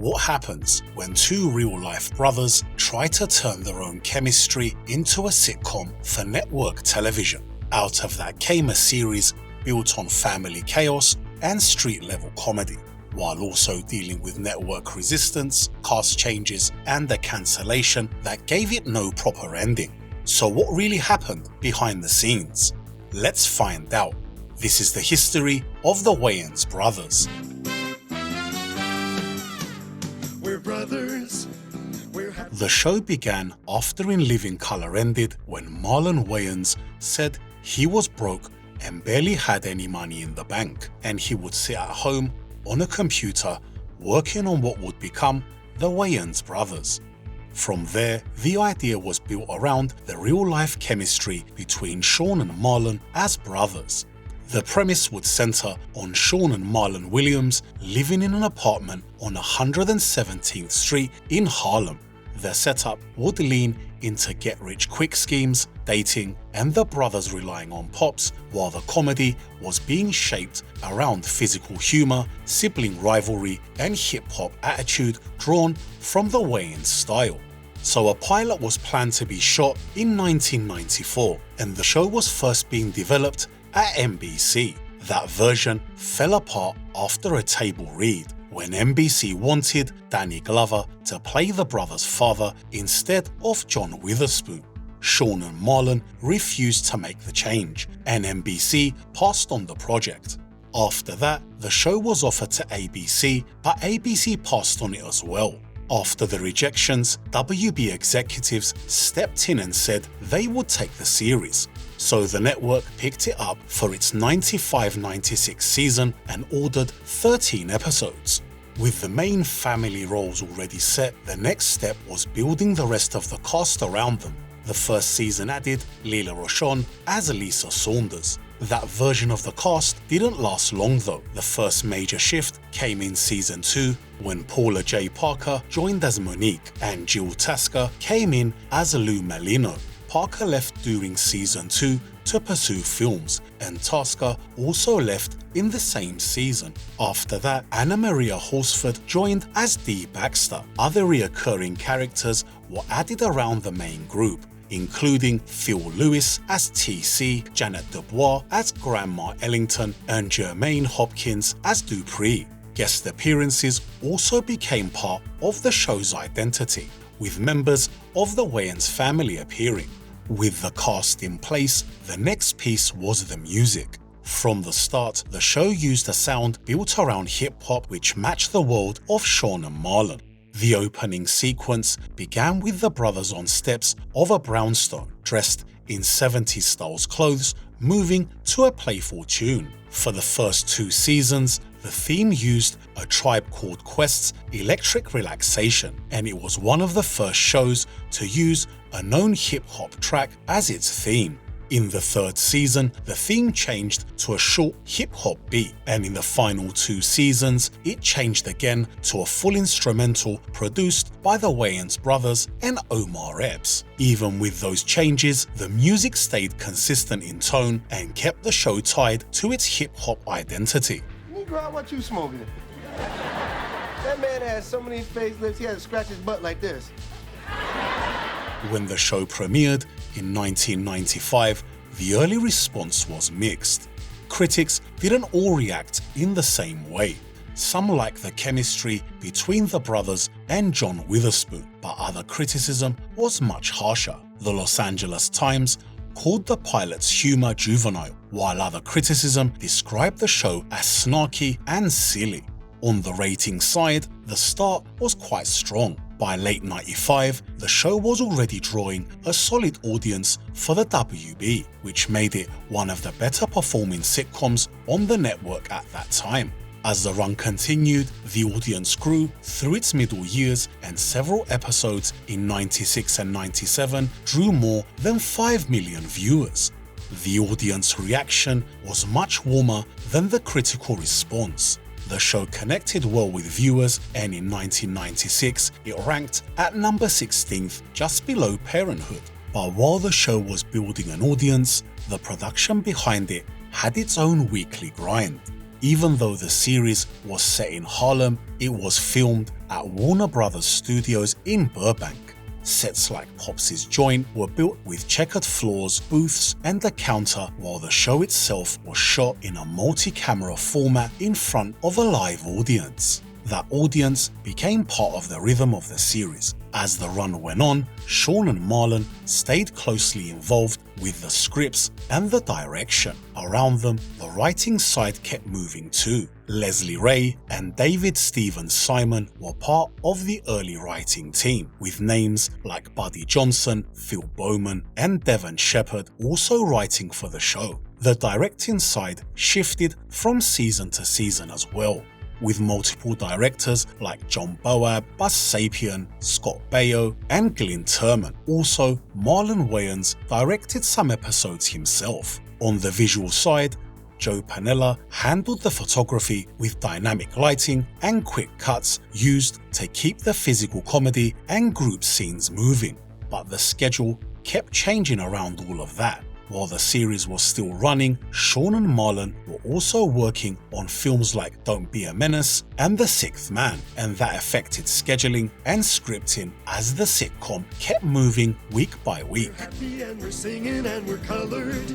what happens when two real-life brothers try to turn their own chemistry into a sitcom for network television. Out of that came a series built on family chaos and street-level comedy, while also dealing with network resistance, cast changes, and a cancellation that gave it no proper ending. So what really happened behind the scenes? Let's find out. This is the history of the Wayans brothers. We're brothers. The show began after In Living Color ended when Marlon Wayans said he was broke and barely had any money in the bank, and he would sit at home on a computer working on what would become the Wayans brothers. From there, the idea was built around the real-life chemistry between Shawn and Marlon as brothers. The premise would center on Shawn and Marlon Williams living in an apartment on 117th Street in Harlem. The setup would lean into get-rich-quick schemes, dating, and the brothers relying on pops, while the comedy was being shaped around physical humor, sibling rivalry, and hip-hop attitude drawn from the Wayans style. So a pilot was planned to be shot in 1994, and the show was first being developed at NBC. That version fell apart after a table read, when NBC wanted Danny Glover to play the brothers' father instead of John Witherspoon. Shawn and Marlon refused to make the change, and NBC passed on the project. After that, the show was offered to ABC, but ABC passed on it as well. After the rejections, WB executives stepped in and said they would take the series. So the network picked it up for its 95-96 season and ordered 13 episodes. With the main family roles already set, the next step was building the rest of the cast around them. The first season added Leela Rochon as Lisa Saunders. That version of the cast didn't last long though. The first major shift came in season 2 when Paula J. Parker joined as Monique and Jill Tasker came in as Lou Malino. Parker left during season 2 to pursue films, and Tasker also left in the same season. After that, Anna Maria Horsford joined as Dee Baxter. Other recurring characters were added around the main group, including Phil Lewis as TC, Janet Dubois as Grandma Ellington, and Jermaine Hopkins as Dupree. Guest appearances also became part of the show's identity, with members of the Wayans family appearing. With the cast in place, the next piece was the music. From the start, the show used a sound built around hip-hop which matched the world of Shawn and Marlon. The opening sequence began with the brothers on steps of a brownstone, dressed in 70s styles clothes, moving to a playful tune. For the first 2 seasons, the theme used A Tribe Called Quest's Electric Relaxation, and it was one of the first shows to use a known hip-hop track as its theme. In the 3rd season, the theme changed to a short hip-hop beat, and in the final 2 seasons, it changed again to a full instrumental produced by the Wayans brothers and Omar Epps. Even with those changes, the music stayed consistent in tone and kept the show tied to its hip-hop identity. Negro, what you smoking? That man has so many facelifts, he had to scratch his butt like this. When the show premiered in 1995, the early response was mixed. Critics didn't all react in the same way. Some liked the chemistry between the brothers and John Witherspoon, but other criticism was much harsher. The Los Angeles Times called the pilot's humor juvenile, while other criticism described the show as snarky and silly. On the rating side, the start was quite strong. By late 95, the show was already drawing a solid audience for the WB, which made it one of the better performing sitcoms on the network at that time. As the run continued, the audience grew through its middle years, and several episodes in 96 and 97 drew more than 5 million viewers. The audience reaction was much warmer than the critical response. The show connected well with viewers, and in 1996 it ranked at number 16th, just below Parenthood. But while the show was building an audience, the production behind it had its own weekly grind. Even though the series was set in Harlem, it was filmed at Warner Bros. Studios in Burbank. Sets like Pops's joint were built with checkered floors, booths, and a counter, while the show itself was shot in a multi-camera format in front of a live audience. That audience became part of the rhythm of the series. As the run went on, Shawn and Marlon stayed closely involved with the scripts and the direction. Around them, the writing side kept moving too. Leslie Ray and David Steven Simon were part of the early writing team, with names like Buddy Johnson, Phil Bowman, and Devon Shepard also writing for the show. The directing side shifted from season to season as well, with multiple directors like John Boab, Buzz Sapien, Scott Baio, and Glyn Turman. Also, Marlon Wayans directed some episodes himself. On the visual side, Joe Panella handled the photography with dynamic lighting and quick cuts used to keep the physical comedy and group scenes moving. But the schedule kept changing around all of that. While the series was still running, Shawn and Marlon were also working on films like Don't Be a Menace and The Sixth Man, and that affected scheduling and scripting as the sitcom kept moving week by week. We're happy and we're singing and we're colored.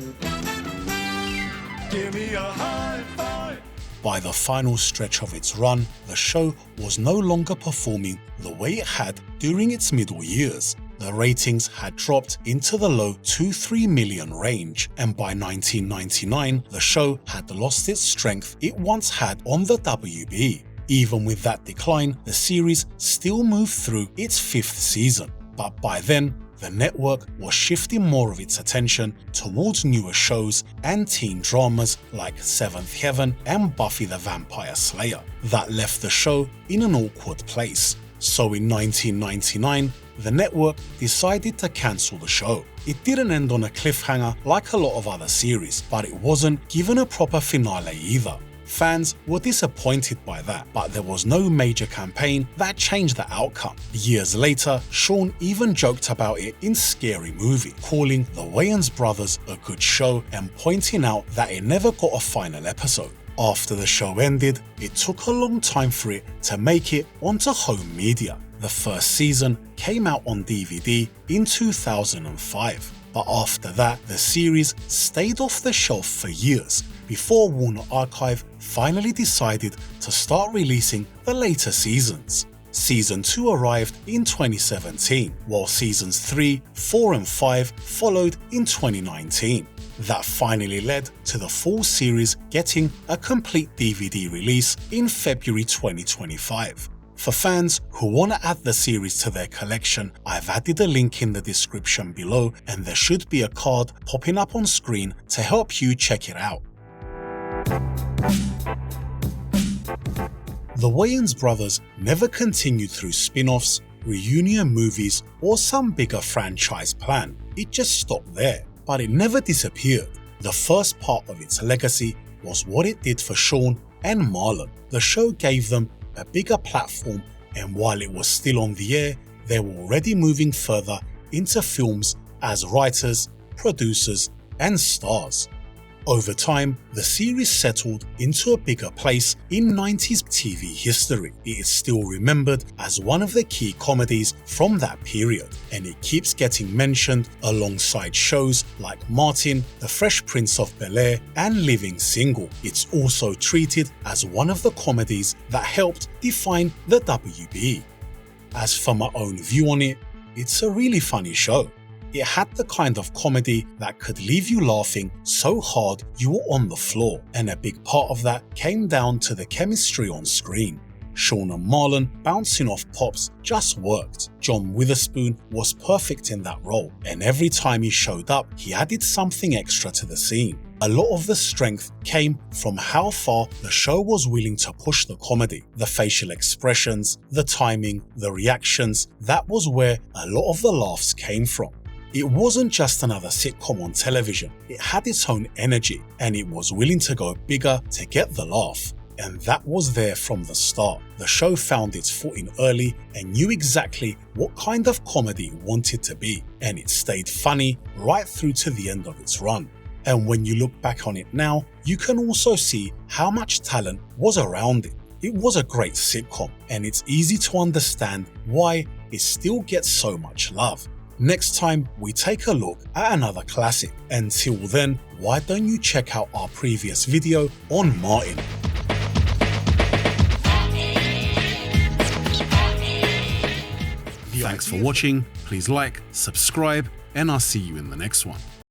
Give me a high five. By the final stretch of its run, the show was no longer performing the way it had during its middle years. The ratings had dropped into the low 2-3 million range, and by 1999, the show had lost its strength it once had on the WB. Even with that decline, the series still moved through its 5th season, but by then, the network was shifting more of its attention towards newer shows and teen dramas like Seventh Heaven and Buffy the Vampire Slayer. That left the show in an awkward place. So in 1999, the network decided to cancel the show. It didn't end on a cliffhanger like a lot of other series, but it wasn't given a proper finale either. Fans were disappointed by that, but there was no major campaign that changed the outcome. Years later, Shawn even joked about it in Scary Movie, calling the Wayans brothers a good show and pointing out that it never got a final episode. After the show ended, it took a long time for it to make it onto home media. The first season came out on DVD in 2005, but after that, the series stayed off the shelf for years before Warner Archive finally decided to start releasing the later seasons. Season 2 arrived in 2017, while seasons 3, 4 and 5 followed in 2019. That finally led to the full series getting a complete DVD release in February 2025. For fans who want to add the series to their collection, I've added a link in the description below, and there should be a card popping up on screen to help you check it out. The Wayans brothers never continued through spin-offs, reunion movies, or some bigger franchise plan. It just stopped there, but it never disappeared. The first part of its legacy was what it did for Shawn and Marlon. The show gave them a bigger platform, and while it was still on the air, they were already moving further into films as writers, producers, and stars. Over time, the series settled into a bigger place in 90s TV history. It is still remembered as one of the key comedies from that period, and it keeps getting mentioned alongside shows like Martin, The Fresh Prince of Bel-Air, and Living Single. It's also treated as one of the comedies that helped define the WB. As for my own view on it, it's a really funny show. It had the kind of comedy that could leave you laughing so hard you were on the floor, and a big part of that came down to the chemistry on screen. Shawn and Marlon bouncing off Pops just worked. John Witherspoon was perfect in that role, and every time he showed up, he added something extra to the scene. A lot of the strength came from how far the show was willing to push the comedy. The facial expressions, the timing, the reactions, that was where a lot of the laughs came from. It wasn't just another sitcom on television, it had its own energy, and it was willing to go bigger to get the laugh. And that was there from the start. The show found its footing early and knew exactly what kind of comedy it wanted to be, and it stayed funny right through to the end of its run. And when you look back on it now, you can also see how much talent was around it. It was a great sitcom, and it's easy to understand why it still gets so much love. Next time, we take a look at another classic. Until then, why don't you check out our previous video on Martin? Thanks for watching. Please like, subscribe, and I'll see you in the next one.